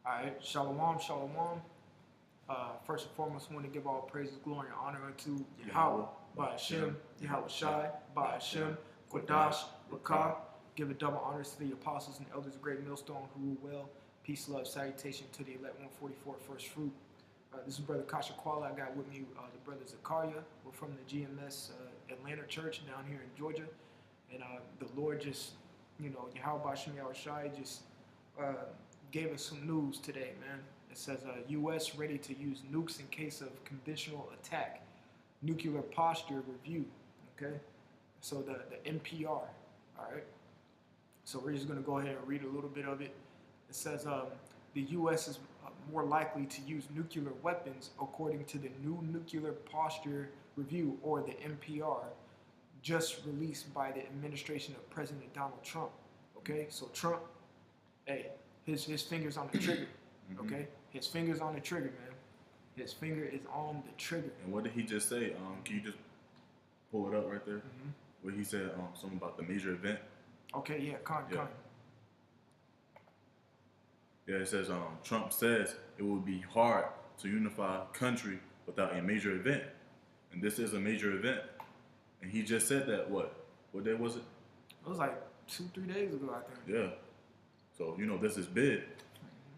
All right, shalom, shalom. First and foremost, I want to give all praises, glory, and honor unto Yahweh, Ba'ashem, Yahweh Shai, Ba'ashem, Kodash, Rakah. Give a double honors to the apostles and elders of Great Millstone who rule well. Peace, love, salutation to the elect 144 first fruit. This is Brother Kasha Kwala. I got with me the brother Zakaria. We're from the GMS Atlanta Church down here in Georgia. And the Lord just, Yahweh Ba'ashem, Yahweh Shai just gave us some news today, man. It says U.S. ready to use nukes in case of conventional attack. Nuclear posture review. Okay, so the NPR. All right. So we're just gonna go ahead and read a little bit of it. It says the U.S. is more likely to use nuclear weapons according to the new nuclear posture review, or the NPR, just released by the administration of President Donald Trump. Okay, so Trump, hey, his fingers on the trigger. Okay, his fingers on the trigger, man. His finger is on the trigger. And what did he just say? Can you just pull it up right there? Where he said something about the major event. Okay, yeah, con. Yeah, it says Trump says it will be hard to unify a country without a major event, and this is a major event. And he just said that. What day was it? It was like 2-3 days ago, I think. Yeah. So this is big.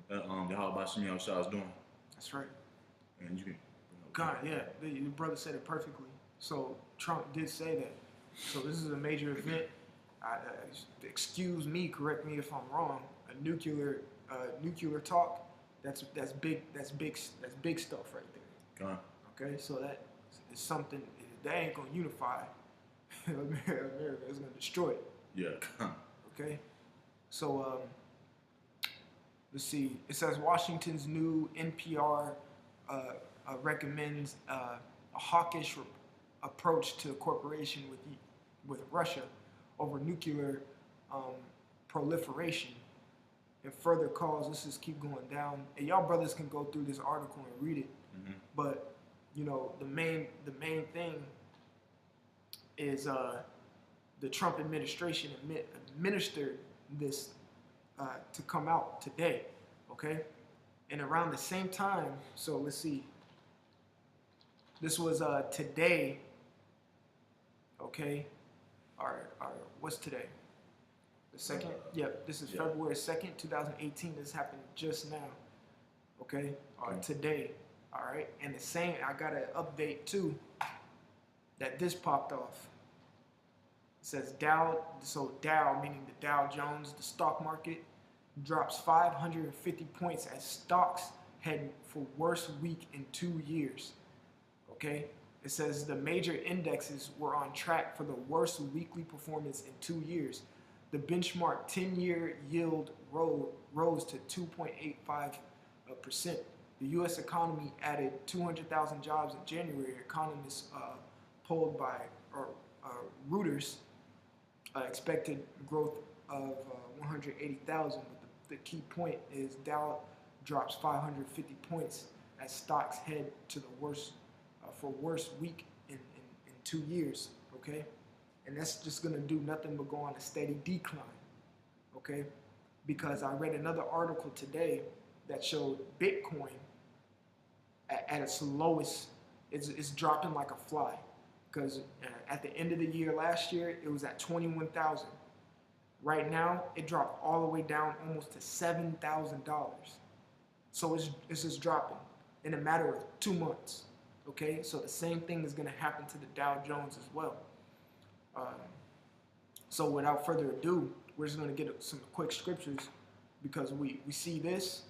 That Yahweh Ba'ashem Yahweh Shai is doing. That's right. And you can. God, yeah, the brother said it perfectly. So Trump did say that. So this is a major event. Excuse me, correct me if I'm wrong. A nuclear talk. That's big stuff right there. God. Okay, so that is something that ain't gonna unify America. It's gonna destroy it. Yeah. God. Okay, so let's see. It says Washington's new NPR recommends a hawkish approach to cooperation with Russia over nuclear proliferation, and further calls. Let's just keep going down. And y'all brothers can go through this article and read it. But the main thing is the Trump administration administered this to come out today, okay? And around the same time, so let's see. This was today, okay? Or what's today? The 2nd? Yep, this is February 2nd, 2018. This happened just now, okay? Today, all right? And the same, I got an update too, that this popped off. It says Dow, meaning the Dow Jones, the stock market, drops 550 points as stocks head for worst week in 2 years. Okay? It says the major indexes were on track for the worst weekly performance in 2 years. The benchmark 10-year yield rose to 2.85%. The U.S. economy added 200,000 jobs in January. Economists polled by Reuters expected growth of 180,000. But the key point is Dow drops 550 points as stocks head to the worst week in 2 years. Okay, and that's just gonna do nothing but go on a steady decline. Okay, because I read another article today that showed Bitcoin at its lowest. It's dropping like a fly. Because at the end of the year last year, it was at 21,000. Right now, it dropped all the way down almost to $7,000. So it's just dropping in a matter of 2 months. Okay, so the same thing is going to happen to the Dow Jones as well. So without further ado, we're just going to get some quick scriptures, because we see this,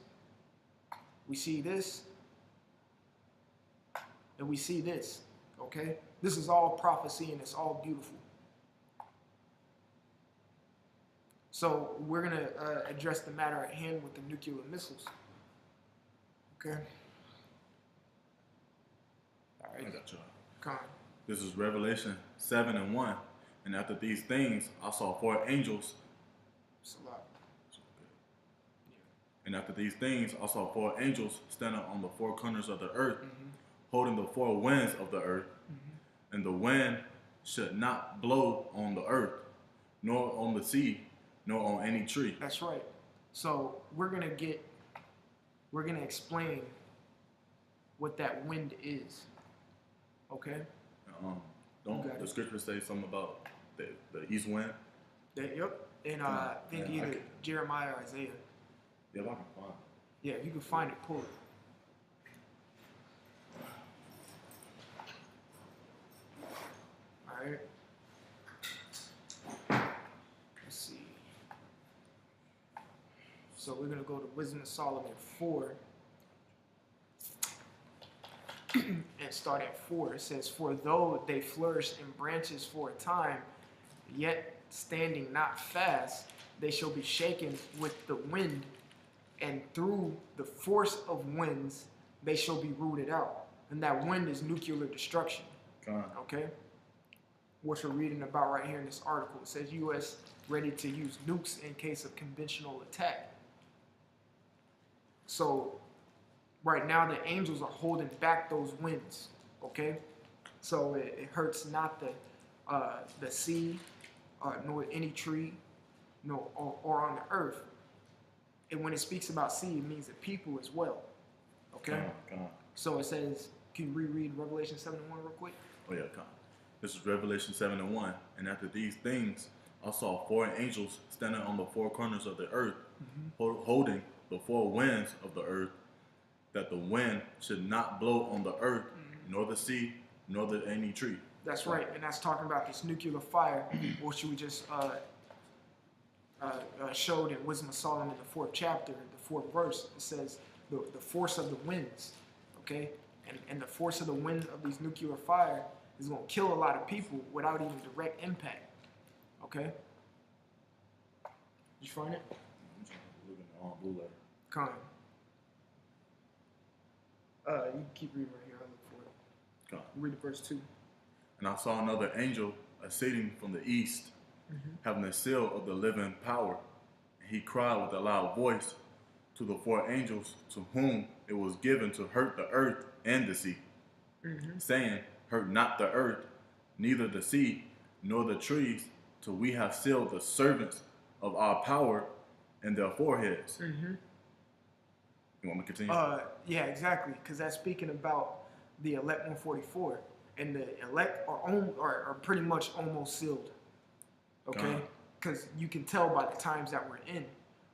and we see this. Okay. This is all prophecy and it's all beautiful. So we're going to address the matter at hand with the nuclear missiles. Okay? All right. I got you. Come on. This is Revelation 7:1. And after these things, I saw 4 angels. It's a lot. And after these things, I saw 4 angels standing on the 4 corners of the earth, holding the 4 winds of the earth. And the wind should not blow on the earth, nor on the sea, nor on any tree. That's right. So we're going to get we're going to explain what that wind is. Okay? Don't the scripture say something about the east wind? Yep. And I think either Jeremiah or Isaiah. Yeah, if I can find it. Yeah, if you can find it, pull it. All right. Let's see. So we're going to go to Wisdom of Solomon 4. And start at 4. It says, "For though they flourish in branches for a time, yet standing not fast, they shall be shaken with the wind, and through the force of winds they shall be rooted out." And that wind is nuclear destruction. Okay? What you're reading about right here in this article, it says U.S. ready to use nukes in case of conventional attack. So right now the angels are holding back those winds. Okay? So it hurts not the sea, nor any tree, or on the earth. And when it speaks about sea, it means the people as well. Okay? So it says, can you reread Revelation 7:1 real quick? Oh yeah, come. This is Revelation 7:1. "And after these things, I saw 4 angels standing on the 4 corners of the earth, holding the 4 winds of the earth, that the wind should not blow on the earth, nor the sea, nor any tree." That's right, and that's talking about this nuclear fire, which we just showed in Wisdom of Solomon, the 4th chapter, the 4th verse. It says the force of the winds, okay? And the force of the wind of these nuclear fire is going to kill a lot of people without even direct impact, okay? Did you find it? I'm trying to look in the blue letter. Come on. You can keep reading right here. I'll look for it. Come. Read verse 2. "And I saw another angel ascending from the east, having the seal of the living power. And he cried with a loud voice to the 4 angels to whom it was given to hurt the earth and the sea, saying, Hurt not the earth, neither the sea, nor the trees, till we have sealed the servants of our power in their foreheads." You want me to continue? Yeah, exactly, because that's speaking about the elect 144, and the elect are pretty much almost sealed. Okay, because you can tell by the times that we're in.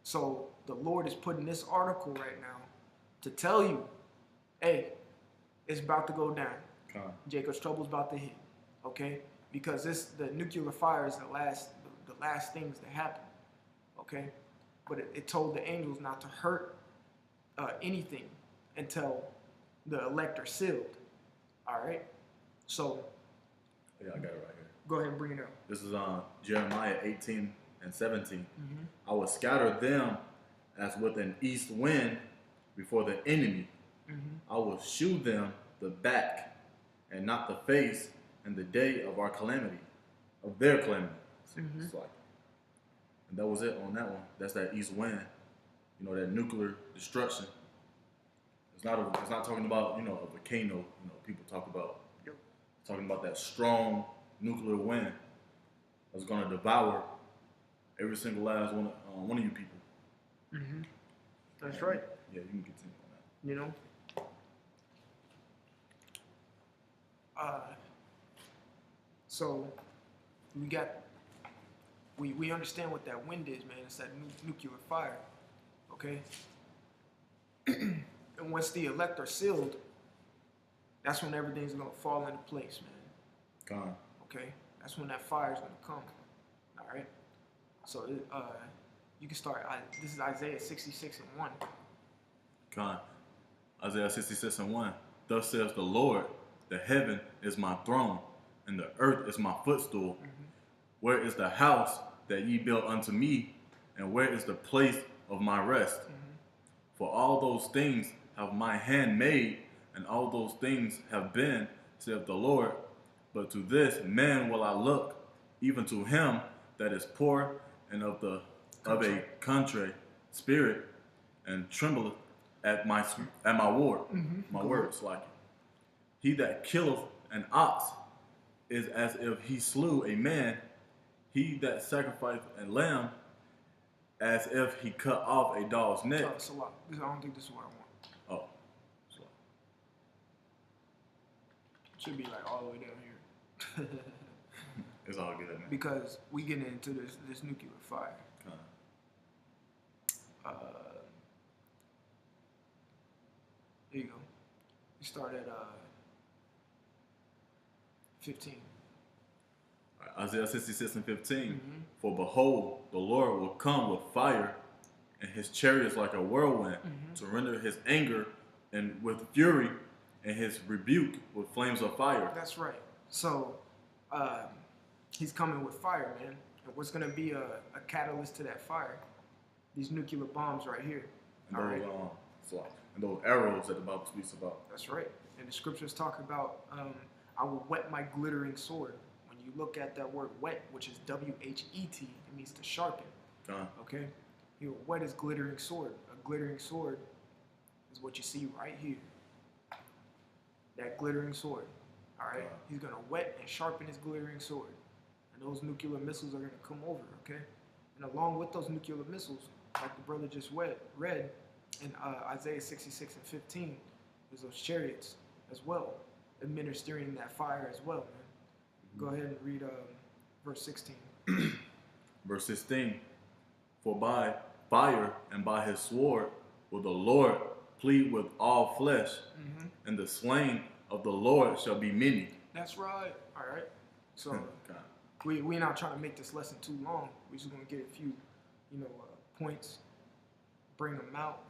So the Lord is putting this article right now to tell you, hey, it's about to go down. Jacob's trouble's about to hit. Okay, because the nuclear fire is the last things to happen. Okay, but it told the angels not to hurt anything until the elect are sealed. All right, so yeah, I got it right here. Go ahead and bring it up. This is Jeremiah 18:17. "I will scatter them as with an east wind before the enemy. I will shew them the back and not the face in the day of our calamity, of their calamity." It's like, and that was it on that one. That's that east wind. You know, that nuclear destruction. It's not talking about, a volcano. People talk about talking about that strong nuclear wind that's going to devour every single last one of you people. That's right. Yeah, you can continue on that. So we understand what that wind is, man. It's that nuclear fire, okay? And once the elect are sealed, that's when everything's gonna fall into place, man. Okay, that's when that fire is gonna come. All right. So you can start. This is Isaiah 66:1. Isaiah 66:1. "Thus says the Lord, the heaven is my throne, and the earth is my footstool. Where is the house that ye built unto me, and where is the place of my rest? For all those things have my hand made, and all those things have been, saith the Lord. But to this man will I look, even to him that is poor and of a contrite spirit, and trembleth at my word." My words, like, "He that killeth an ox is as if he slew a man. He that sacrificeth a lamb, as if he cut off a dog's neck." It's a lot. I don't think this is what I want. Should be like all the way down here. It's all good, man. Because we getting into this nuclear fire. There you go. We start at 15. Isaiah 66:15. For behold, the Lord will come with fire, and his chariots like a whirlwind, to render his anger and with fury, and his rebuke with flames of fire. That's right. So he's coming with fire, man. And what's gonna be a catalyst to that fire? These nuclear bombs right here. And those arrows that the Bible speaks about. That's right. And the scriptures talk about, I will whet my glittering sword. When you look at that word whet, which is W-H-E-T, it means to sharpen. Okay? He will whet his glittering sword. A glittering sword is what you see right here. That glittering sword. All right? He's going to whet and sharpen his glittering sword. And those nuclear missiles are going to come over, okay? And along with those nuclear missiles, like the brother just read in Isaiah 66:15, there's those chariots as well, administering that fire as well, man. Go ahead and read verse 16. Verse 16. For by fire and by his sword will the Lord plead with all flesh, and the slain of the Lord shall be many. That's right. All right. So we're not trying to make this lesson too long. We're just going to get a few, points. Bring them out.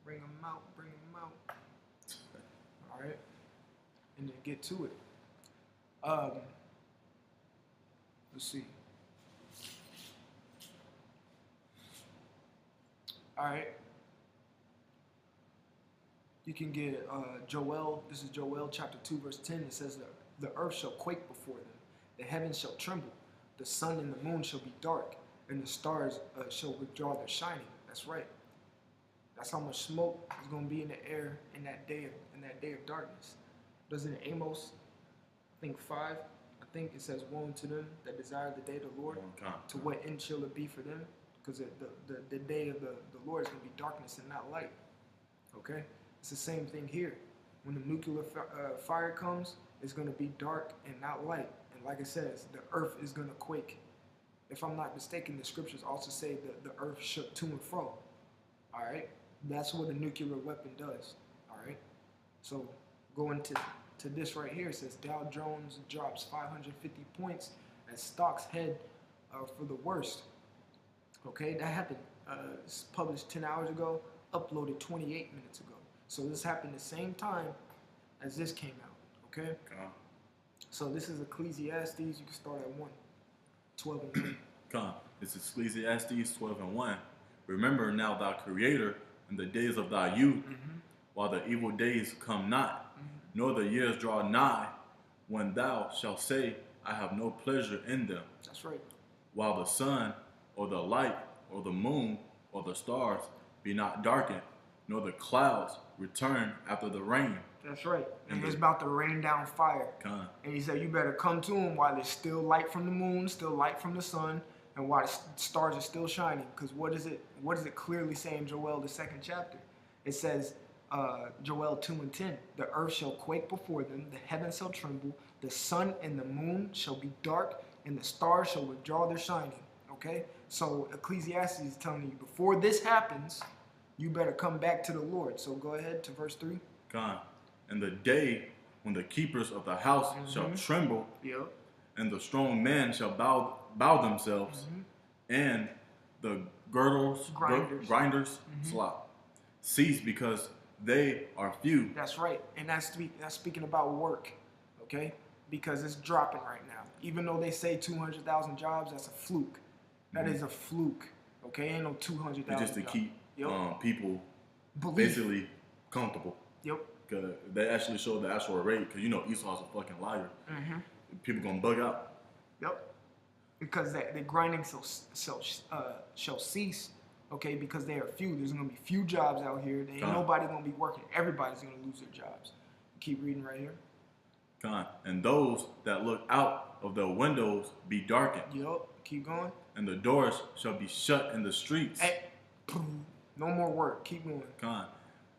Bring them out. Bring them out. All right. And then get to it. Let's see. All right. You can get Joel. This is Joel chapter 2, verse 10. It says that the earth shall quake before them. The heavens shall tremble. The sun and the moon shall be dark. And the stars shall withdraw their shining. That's right. That's how much smoke is going to be in the air in that day of darkness. Doesn't it Amos, I think 5, I think it says, woe unto them that desire the day of the Lord. To what end shall it be for them? Because the day of the Lord is going to be darkness and not light. Okay? It's the same thing here. When the nuclear fire comes, it's going to be dark and not light. And like it says, the earth is going to quake. If I'm not mistaken, the scriptures also say that the earth shook to and fro. All right? That's what a nuclear weapon does. All right? So going to this right here, it says Dow Jones drops 550 points as stocks head for the worst. Okay? That happened. It's published 10 hours ago, uploaded 28 minutes ago. So this happened the same time as this came out. Okay? So this is Ecclesiastes. You can start at 1. 12 and 1. This is Ecclesiastes 12 and 1. Remember now thy Creator in the days of thy youth, while the evil days come not, nor the years draw nigh, when thou shalt say, I have no pleasure in them. That's right. While the sun, or the light, or the moon, or the stars be not darkened, nor the clouds return after the rain. That's right. And it's about to rain down fire. And he said, you better come to him while there's still light from the moon, still light from the sun, and while the stars are still shining. Because what does it clearly say in Joel, the 2nd chapter? It says, Joel 2 and 10, the earth shall quake before them, the heavens shall tremble, the sun and the moon shall be dark, and the stars shall withdraw their shining. Okay? So Ecclesiastes is telling you, before this happens, you better come back to the Lord. So go ahead to verse 3. And the day when the keepers of the house shall tremble, and the strong men shall bow themselves, and the grinders cease because they are few. That's right. And that's speaking about work, okay? Because it's dropping right now. Even though they say 200,000 jobs, that's a fluke. That is a fluke, okay? Ain't no 200,000 just to keep people basically comfortable. Because they actually showed the actual rate, because Esau's a fucking liar. People gonna bug out. Because the grinding shall cease, okay, because they are few. There's gonna be few jobs out here. There ain't nobody gonna be working. Everybody's gonna lose their jobs. Keep reading right here. And those that look out of the windows be darkened. Keep going. And the doors shall be shut in the streets. No more work. Keep going.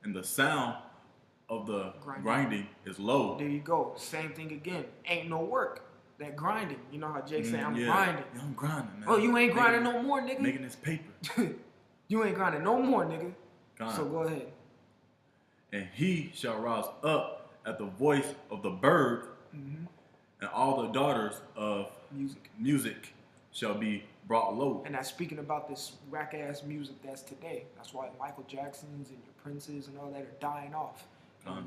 And the sound of the grinding is low. There you go. Same thing again. Ain't no work. That grinding. You know how Jake say, I'm grinding. Yeah, I'm grinding, man. Oh, you ain't grinding no more, nigga? Making this paper. You ain't grinding no more, nigga. God. So go ahead. And he shall rise up at the voice of the bird, and all the daughters of music shall be brought low. And that's speaking about this whack ass music that's today. That's why Michael Jacksons and your Princes and all that are dying off.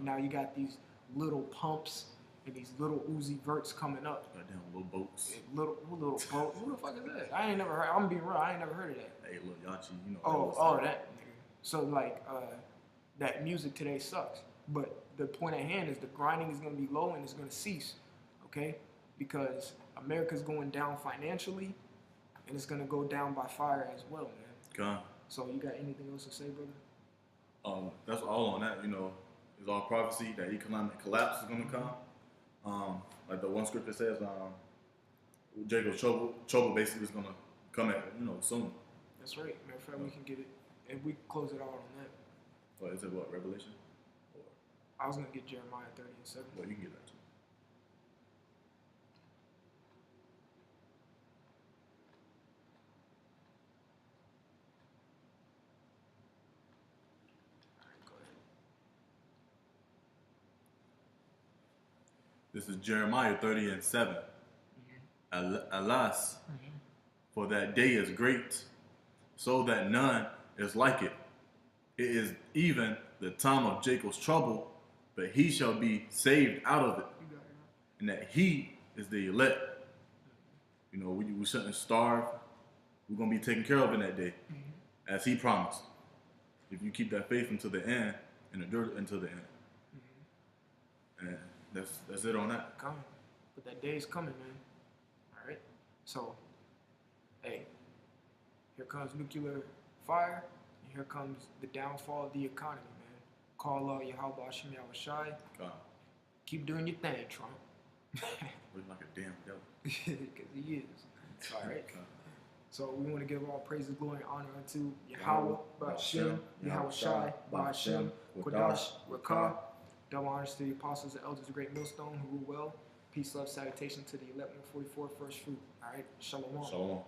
Now you got these little pumps and these little Uzi Verts coming up. Goddamn little boats. Little boat. Who the fuck is that? I ain't never heard. I'm being real. I ain't never heard of that. Hey, little Yachi, you know. Oh, that nigga. So like, that music today sucks. But the point at hand is the grinding is gonna be low and it's gonna cease. Okay? Because America's going down financially, and it's gonna go down by fire as well, man. God. So you got anything else to say, brother? That's all on that. You know, it's all prophecy that economic collapse is gonna come. Like the one scripture says, Jacob's trouble basically is gonna come at soon. That's right. Matter of fact, we can get it, and we can close it out on that. What is it? What Revelation? Or, I was gonna get Jeremiah 30:7. Well, you can get that too. This is Jeremiah 30:7. Alas, for that day is great, so that none is like it. It is even the time of Jacob's trouble, but he shall be saved out of it. And that he is the elect. You know, we shouldn't starve. We're going to be taken care of in that day, as he promised. If you keep that faith until the end, and endure until the end. And that's it on that. Coming. But that day is coming, man. All right? So, hey, here comes nuclear fire, and here comes the downfall of the economy, man. Call out Yahweh Hashem Yahushai. Keep doing your thing, Trump. Looking like a damn devil. Because he is. All right? So we want to give all praises, glory, and honor unto Yahweh, Ba'ashem, Yahushai, Ba'ashem, Kodash, Rakah. Double honors to the apostles and elders of Great Millstone who rule well. Peace, love, salutation to the 1144 first fruit. All right? Shalom. Shalom.